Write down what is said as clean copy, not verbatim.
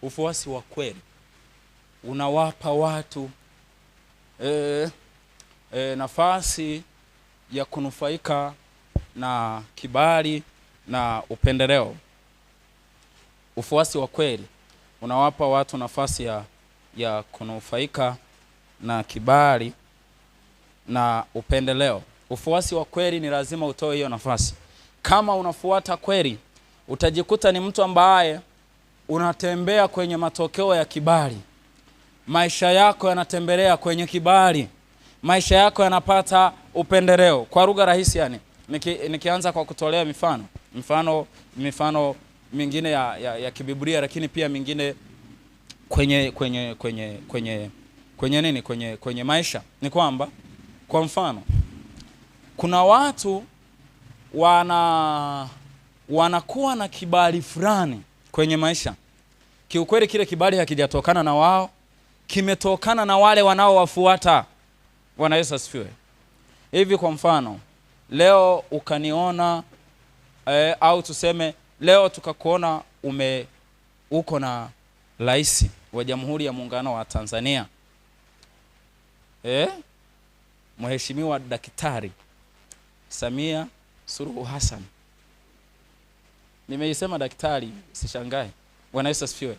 Ufuasi wa kweli unawapa watu nafasi ya kunufaika na kibali na upendeleo. Ufuasi wa kweli unawapa watu nafasi ya kunufaika na kibali na upendeleo. Ufuasi wa kweli ni lazima utoe hiyo nafasi. Kama unafuata kweli, utajikuta ni mtu ambaye unatembea kwenye matokeo ya kibali. Maisha yako yanatembelea kwenye kibali. Maisha yako yanapata upendeleo. Kwa lugha rahisi yani, nikianza kwa kutolea mifano mingine ya kibiblia, lakini pia mingine kwenye maisha, ni kwamba kwa mfano kuna watu wanakuwa na kibali fulani kwenye maisha. Kiukweli kile kibali hakijatokana na wao, kimetokana na wale wanaowafuata. Bwana Yesu asifiwe. Hivi kwa mfano, leo ukaniona au tuseme leo tukakuona uko na rais wa Jamhuri ya Muungano wa Tanzania, Mheshimiwa Daktari Samia Suluhu Hassan. Nimeisema daktari, sishangae. Bwana Yesu asifiwe.